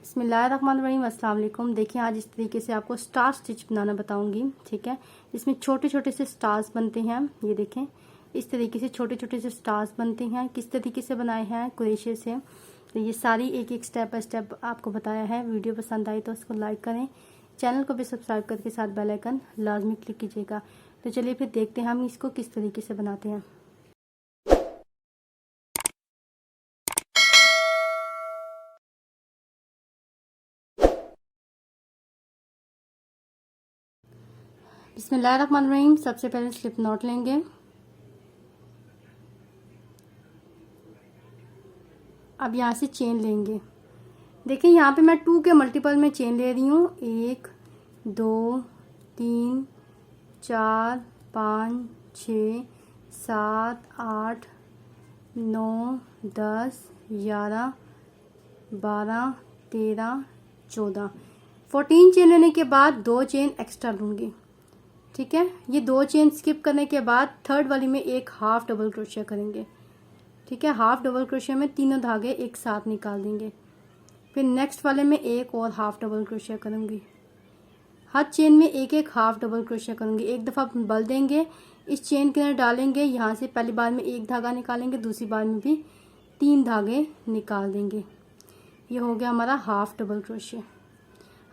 बिस्मिल्लाहिर्रहमानिर्रहीम, अस्सलाम वालेकुम। देखिए आज इस तरीके से आपको स्टार स्टिच बनाना बताऊंगी। ठीक है, इसमें छोटे छोटे से स्टार्स बनते हैं। ये देखें, इस तरीके से छोटे छोटे से स्टार्स बनते हैं। किस तरीके से बनाए हैं क्रोशे से, तो ये सारी एक एक स्टेप बाय स्टेप आपको बताया है। वीडियो पसंद आई तो उसको लाइक करें, चैनल को भी सब्सक्राइब करके साथ बेल आइकन लाजमी क्लिक कीजिएगा। तो चलिए फिर देखते हैं हम इसको किस तरीके से बनाते हैं। बिस्मिल्लाहिर्रहमानिर्रहीम, सबसे पहले स्लिप नॉट लेंगे। अब यहाँ से चेन लेंगे। देखिए यहाँ पे मैं 2 के मल्टीपल में चेन ले रही हूँ। 1 2 3 4 5 6 7 8 9 10 11 12 13 14 14 चेन लेने के बाद 2 चेन एक्स्ट्रा लूँगी। ठीक है, ये 2 चेन स्किप करने के बाद थर्ड वाली में एक हाफ डबल क्रोशिया करेंगे। ठीक है, हाफ डबल क्रोशिया में तीनों धागे एक साथ निकाल देंगे। फिर नेक्स्ट वाले में एक और हाफ डबल क्रोशिया करूंगी। हर चेन में एक एक हाफ डबल क्रोशिया करूंगी। एक दफ़ा बल देंगे, इस चेन के अंदर डालेंगे, यहाँ से पहली बार में एक धागा निकालेंगे, दूसरी बार में भी 3 धागे निकाल देंगे। ये हो गया हमारा हाफ डबल क्रोशिया।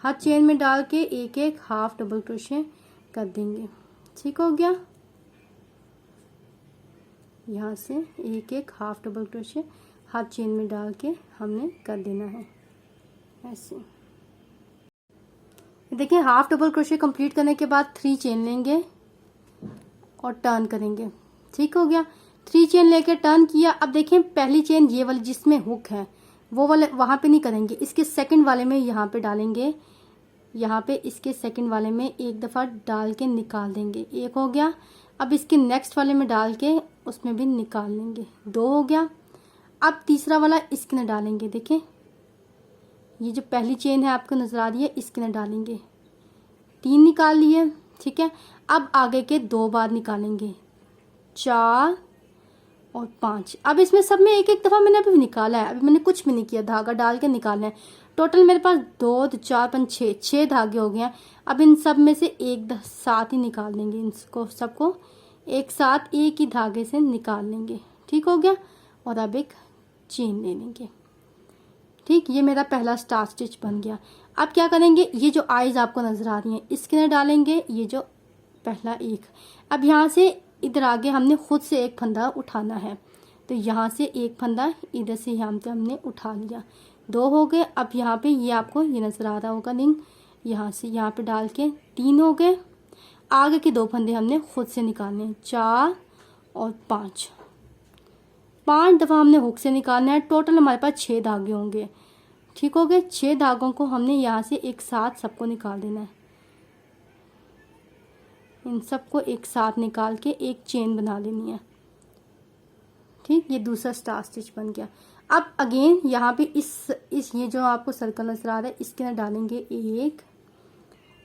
हर चेन में डाल के एक एक हाफ डबल क्रोशिया कर देंगे। ठीक हो गया, यहाँ से एक एक हाफ डबल क्रोशिया हर चेन में डाल के हमने कर देना है ऐसे। देखिए हाफ डबल क्रोशिया कंप्लीट करने के बाद 3 चेन लेंगे और टर्न करेंगे। ठीक हो गया, 3 चेन लेके टर्न किया। अब देखिए पहली चेन ये वाली जिसमें हुक है वो वाले वहां पे नहीं करेंगे, इसके सेकंड वाले में यहाँ पे डालेंगे। यहाँ पे इसके सेकंड वाले में एक दफ़ा डाल के निकाल देंगे। एक हो गया। अब इसके नेक्स्ट वाले में डाल के उसमें भी निकाल लेंगे। 2 हो गया। अब तीसरा वाला इसके अंदर डालेंगे। देखें ये जो पहली चेन है आपको नजर आ रही है, इसके अंदर डालेंगे। 3 निकाल लिए। ठीक है, अब आगे के 2 बार निकालेंगे, 4 और 5। अब इसमें सब में एक एक दफ़ा मैंने अभी निकाला है, अभी मैंने कुछ भी नहीं किया, धागा डाल के निकालना है। टोटल मेरे पास 2 4 5 6 धागे हो गए हैं। अब इन सब में से एक साथ ही निकाल देंगे, इनको सबको एक साथ एक ही धागे से निकाल लेंगे। ठीक हो गया, और अब एक चेन ले लेंगे। ठीक, ये मेरा पहला स्टार स्टिच बन गया। अब क्या करेंगे, ये जो आईज आपको नजर आ रही हैं इसके अंदर डालेंगे, ये जो पहला एक। अब यहाँ से इधर आगे हमने खुद से एक फंदा उठाना है, तो यहाँ से एक फंदा इधर से यहाँ पे हमने उठा लिया। 2 हो गए। अब यहाँ पे ये आपको ये नजर आ रहा होगा रिंग, यहाँ से यहाँ पे डाल के 3 हो गए। आगे के 2 फंदे हमने खुद से निकालने हैं, 4 और 5 दफ़ा हमने हुक से निकालना है। टोटल हमारे पास 6 धागे होंगे। ठीक हो गए, 6 धागों को हमने यहाँ से एक साथ सबको निकाल देना है। इन सबको एक साथ निकाल के एक चेन बना लेनी है। ठीक, ये दूसरा स्टार स्टिच बन गया। अब अगेन यहाँ पे इस ये जो आपको सर्कल नजर आ रहा है इसके अंदर डालेंगे एक।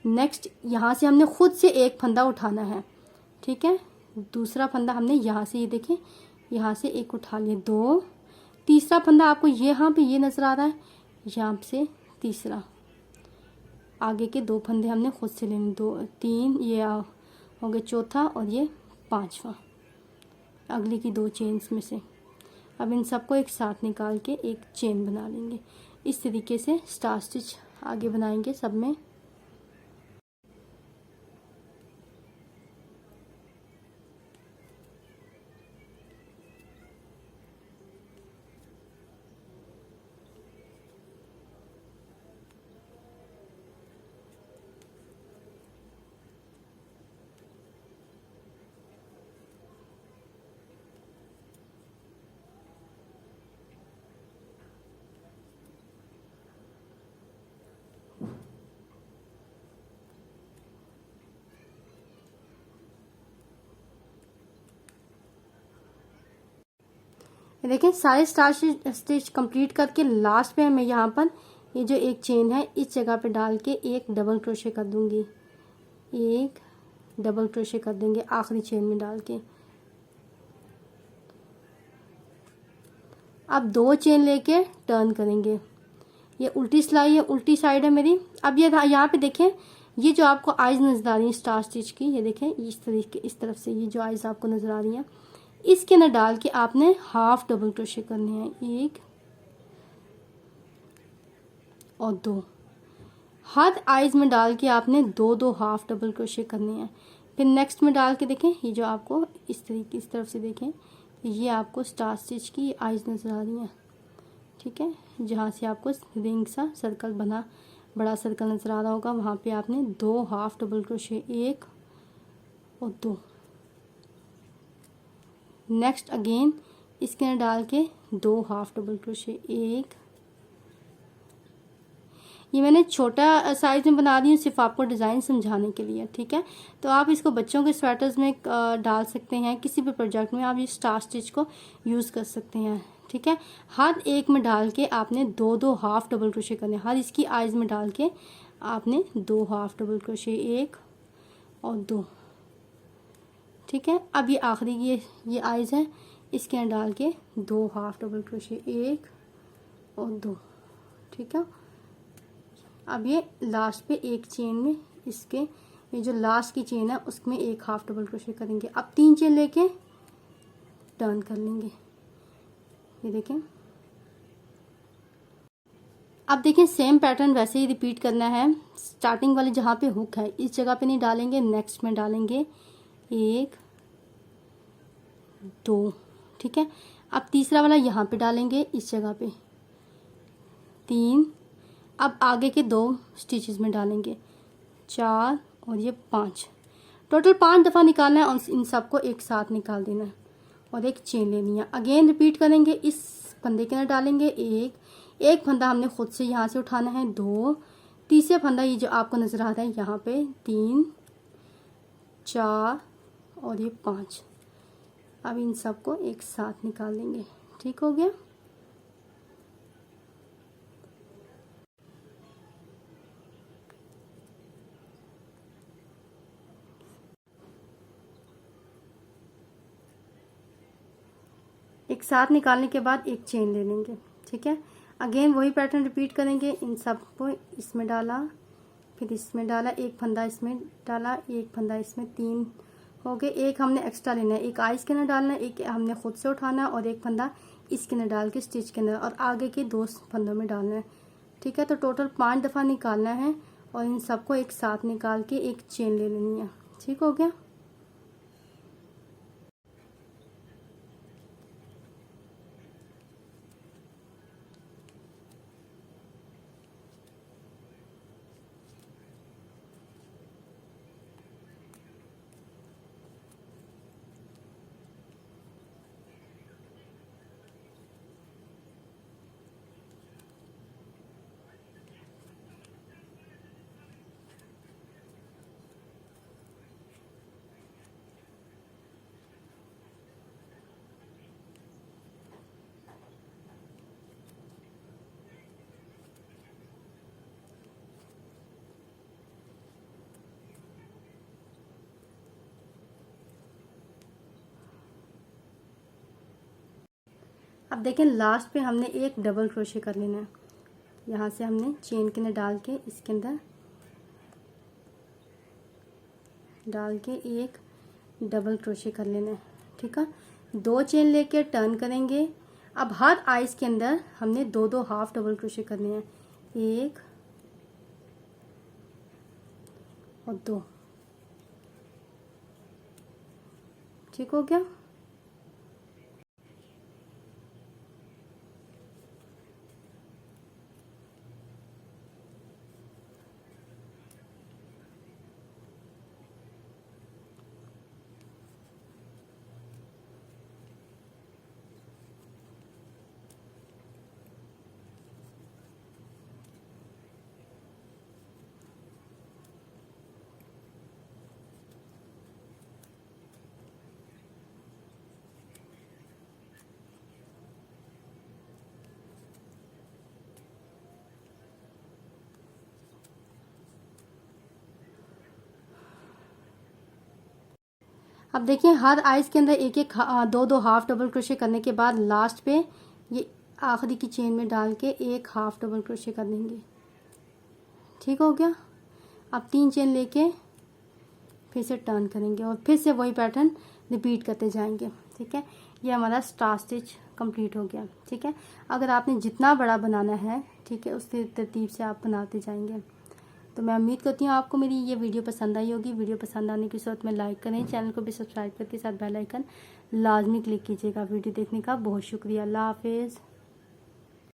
नेक्स्ट यहाँ से हमने खुद से एक फंदा उठाना है। ठीक है, दूसरा फंदा हमने यहाँ से, ये देखें यहाँ से एक उठा लिया। 2, तीसरा फंदा आपको यहाँ पे ये नजर आ रहा है, यहाँ से तीसरा। आगे के 2 फंदे हमने खुद से लेने, 2 3 ये हो गए चौथा, और ये 5वां अगली की 2 चेन्स में से। अब इन सबको एक साथ निकाल के एक चेन बना लेंगे। इस तरीके से स्टार स्टिच आगे बनाएंगे सब में। देखिए सारे स्टार स्टिच कंप्लीट करके लास्ट में मैं यहाँ पर ये जो एक चेन है इस जगह पे डाल के एक डबल क्रोशे कर दूंगी। एक डबल क्रोशे कर देंगे आखिरी चेन में डाल के। अब 2 चेन लेके टर्न करेंगे। ये उल्टी सिलाई है, उल्टी साइड है मेरी। अब ये यहाँ पे देखें, ये जो आपको आइज नजर आ रही है स्टार स्टिच की, ये देखें इस तरीके, इस तरफ से ये जो आइज आपको नजर आ रही है, इसके अंदर डाल के आपने हाफ डबल क्रोशे करने हैं, 1 और 2। हर आइज में डाल के आपने 2 हाफ डबल क्रोशे करने हैं। फिर नेक्स्ट में डाल के देखें, ये जो आपको इस तरीके, इस तरफ से देखें, ये आपको स्टार स्टिच की आइज नजर आ रही है, ठीक है। जहाँ से आपको रिंग सा सर्कल बना, बड़ा सर्कल नजर आ रहा होगा, वहाँ पे आपने 2 हाफ डबल क्रोशे, 1 और 2। नेक्स्ट अगेन इसके अंदर डाल के 2 हाफ डबल क्रोशे, 1। ये मैंने छोटा साइज में बना रही हूँ सिर्फ आपको डिज़ाइन समझाने के लिए, ठीक है। तो आप इसको बच्चों के स्वेटर्स में डाल सकते हैं, किसी भी प्रोजेक्ट में आप ये स्टार स्टिच को यूज़ कर सकते हैं, ठीक है। हर एक में डाल के आपने 2 हाफ डबल क्रोशे करने, हर इसकी आइज में डाल के आपने 2 हाफ डबल क्रोशे, 1 और 2, ठीक है। अब ये आखिरी ये आइज है, इसके अंदर डाल के 2 हाफ डबल क्रोशे, 1 और 2, ठीक है। अब ये लास्ट पे एक चेन में, इसके ये जो लास्ट की चेन है उसमें 1 हाफ डबल क्रोशे करेंगे। अब 3 चेन लेके टर्न कर लेंगे, ये देखें। अब देखें सेम पैटर्न वैसे ही रिपीट करना है। स्टार्टिंग वाले जहाँ पे हुक है इस जगह पे नहीं डालेंगे, नेक्स्ट में डालेंगे 1 2, ठीक है। अब तीसरा वाला यहाँ पे डालेंगे, इस जगह पे 3। अब आगे के 2 स्टिचेस में डालेंगे 4 और ये 5। टोटल 5 दफ़ा निकालना है और इन सबको एक साथ निकाल देना है और एक चेन लेनी है। अगेन रिपीट करेंगे, इस फंदे के अंदर डालेंगे 1 फंदा हमने खुद से यहाँ से उठाना है, 2 तीसरे फंदा ये जो आपको नज़र आ रहा है यहाँ पे, 3 4 और ये 5। अब इन सबको एक साथ निकाल देंगे, ठीक हो गया। एक साथ निकालने के बाद एक चेन ले लेंगे, ठीक है। अगेन वही पैटर्न रिपीट करेंगे, इन सब को इसमें डाला, फिर इसमें डाला, एक फंदा इसमें डाला, एक फंदा इसमें, 3 हो गए। एक हमने एक्स्ट्रा लेना है, एक आइस के अंदर डालना है, एक हमने खुद से उठाना है और एक फंदा इसके अंदर डाल के स्टिच के अंदर और आगे के 2 फंदों में डालना है, ठीक है। तो टोटल 5 दफ़ा निकालना है और इन सबको एक साथ निकाल के एक चेन ले लेनी है, ठीक हो गया। अब देखें लास्ट पे हमने एक डबल क्रोशे कर लेना है, यहाँ से हमने चेन के अंदर डाल के इसके अंदर डाल के एक डबल क्रोशे कर लेना है, ठीक है। 2 चेन लेके टर्न करेंगे। अब हर आइस के अंदर हमने 2 हाफ डबल क्रोशे करने हैं, 1 और 2, ठीक हो गया। अब देखिए हर आइस के अंदर एक एक 2 हाफ डबल क्रोशे करने के बाद लास्ट पे ये आखिरी की चेन में डाल के एक हाफ डबल क्रोशे कर देंगे। ठीक हो गया। अब 3 चेन लेके फिर से टर्न करेंगे और फिर से वही पैटर्न रिपीट करते जाएंगे। ठीक है, ये हमारा स्टार स्टिच कंप्लीट हो गया। ठीक है, अगर आपने जितना बड़ा बनाना है, ठीक है, उस तरतीब से आप बनाते जाएंगे। तो मैं उम्मीद करती हूँ आपको मेरी ये वीडियो पसंद आई होगी। वीडियो पसंद आने की सूरत में लाइक करें, चैनल को भी सब्सक्राइब करके साथ बेल आइकन लाजमी क्लिक कीजिएगा। वीडियो देखने का बहुत शुक्रिया। अल्लाह हाफिज़।